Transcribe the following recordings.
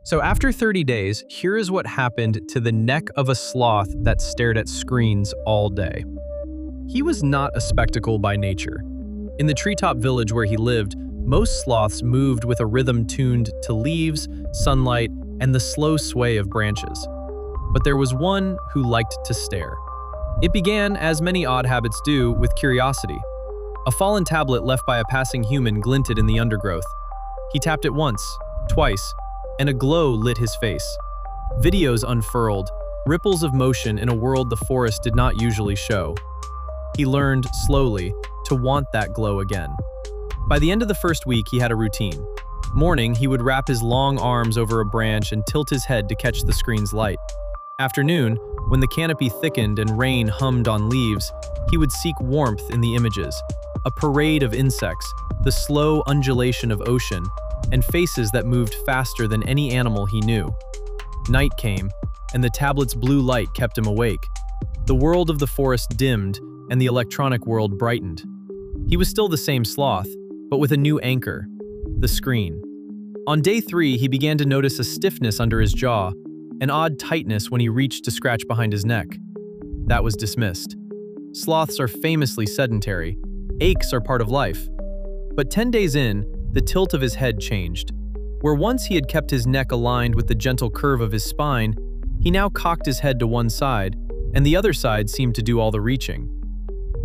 So after 30 days, here is what happened to the neck of a sloth that stared at screens all day. He was not a spectacle by nature. In the treetop village where he lived, most sloths moved with a rhythm tuned to leaves, sunlight, and the slow sway of branches. But there was one who liked to stare. It began, as many odd habits do, with curiosity. A fallen tablet left by a passing human glinted in the undergrowth. He tapped it once, twice, and a glow lit his face. Videos unfurled, ripples of motion in a world the forest did not usually show. He learned, slowly, to want that glow again. By the end of the first week, he had a routine. Morning, he would wrap his long arms over a branch and tilt his head to catch the screen's light. Afternoon, when the canopy thickened and rain hummed on leaves, he would seek warmth in the images. A parade of insects, the slow undulation of ocean, and faces that moved faster than any animal he knew. Night came, and the tablet's blue light kept him awake. The world of the forest dimmed, and the electronic world brightened. He was still the same sloth, but with a new anchor: the screen. On day 3, he began to notice a stiffness under his jaw, an odd tightness when he reached to scratch behind his neck. That was dismissed. Sloths are famously sedentary. Aches are part of life. But 10 days in, the tilt of his head changed. Where once he had kept his neck aligned with the gentle curve of his spine, he now cocked his head to one side, and the other side seemed to do all the reaching.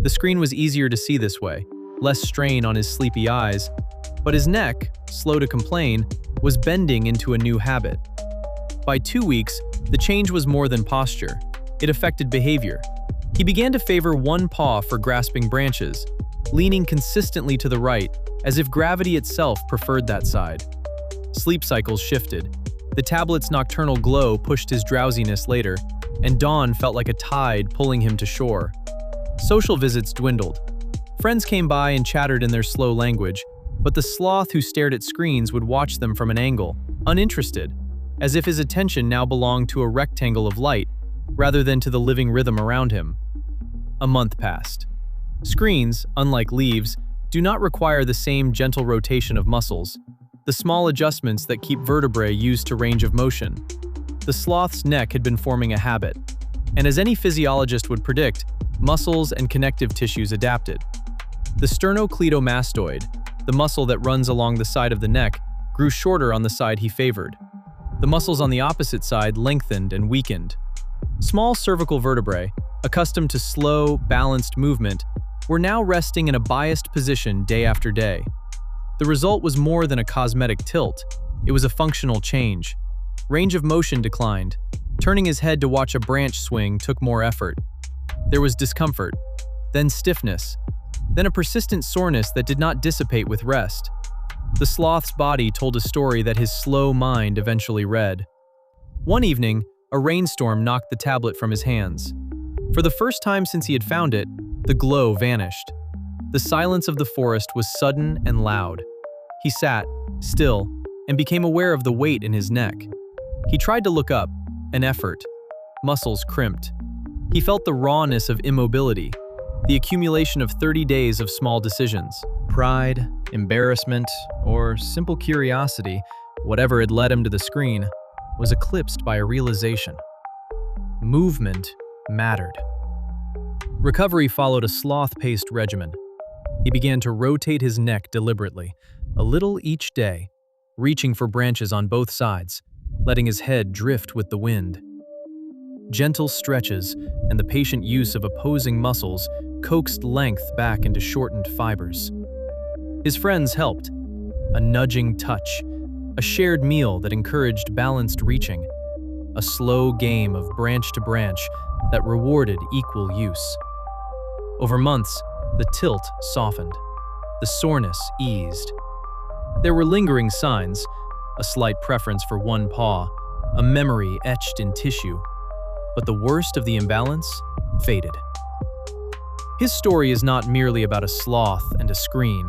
The screen was easier to see this way, less strain on his sleepy eyes, but his neck, slow to complain, was bending into a new habit. By 2 weeks, the change was more than posture. It affected behavior. He began to favor one paw for grasping branches, leaning consistently to the right, as if gravity itself preferred that side. Sleep cycles shifted. The tablet's nocturnal glow pushed his drowsiness later, and dawn felt like a tide pulling him to shore. Social visits dwindled. Friends came by and chattered in their slow language, but the sloth who stared at screens would watch them from an angle, uninterested, as if his attention now belonged to a rectangle of light rather than to the living rhythm around him. A month passed. Screens, unlike leaves, do not require the same gentle rotation of muscles, the small adjustments that keep vertebrae used to range of motion. The sloth's neck had been forming a habit, and as any physiologist would predict, muscles and connective tissues adapted. The sternocleidomastoid, the muscle that runs along the side of the neck, grew shorter on the side he favored. The muscles on the opposite side lengthened and weakened. Small cervical vertebrae, accustomed to slow, balanced movement, were now resting in a biased position day after day. The result was more than a cosmetic tilt. It was a functional change. Range of motion declined. Turning his head to watch a branch swing took more effort. There was discomfort, then stiffness, then a persistent soreness that did not dissipate with rest. The sloth's body told a story that his slow mind eventually read. One evening, a rainstorm knocked the tablet from his hands. For the first time since he had found it, the glow vanished. The silence of the forest was sudden and loud. He sat, still, and became aware of the weight in his neck. He tried to look up, an effort. Muscles crimped. He felt the rawness of immobility, the accumulation of 30 days of small decisions. Pride, embarrassment, or simple curiosity, whatever had led him to the screen, was eclipsed by a realization. Movement mattered. Recovery followed a sloth-paced regimen. He began to rotate his neck deliberately, a little each day, reaching for branches on both sides, letting his head drift with the wind. Gentle stretches and the patient use of opposing muscles coaxed length back into shortened fibers. His friends helped. A nudging touch, a shared meal that encouraged balanced reaching, a slow game of branch to branch that rewarded equal use. Over months, the tilt softened. The soreness eased. There were lingering signs, a slight preference for one paw, a memory etched in tissue. But the worst of the imbalance faded. His story is not merely about a sloth and a screen.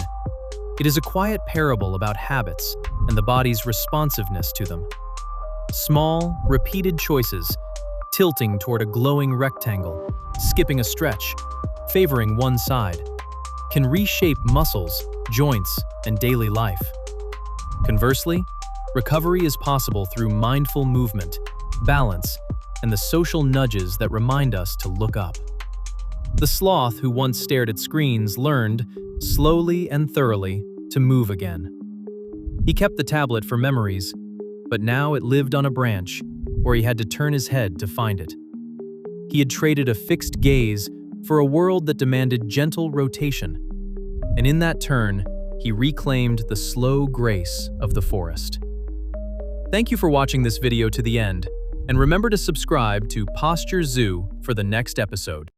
It is a quiet parable about habits and the body's responsiveness to them. Small, repeated choices, tilting toward a glowing rectangle, skipping a stretch, favoring one side, can reshape muscles, joints, and daily life. Conversely, Recovery is possible through mindful movement, balance, and the social nudges that remind us to look up. The sloth who once stared at screens learned, slowly and thoroughly, to move again. He kept the tablet for memories, but now it lived on a branch, where he had to turn his head to find it. He had traded a fixed gaze for a world that demanded gentle rotation, and in that turn, he reclaimed the slow grace of the forest. Thank you for watching this video to the end, and remember to subscribe to Posture Zoo for the next episode.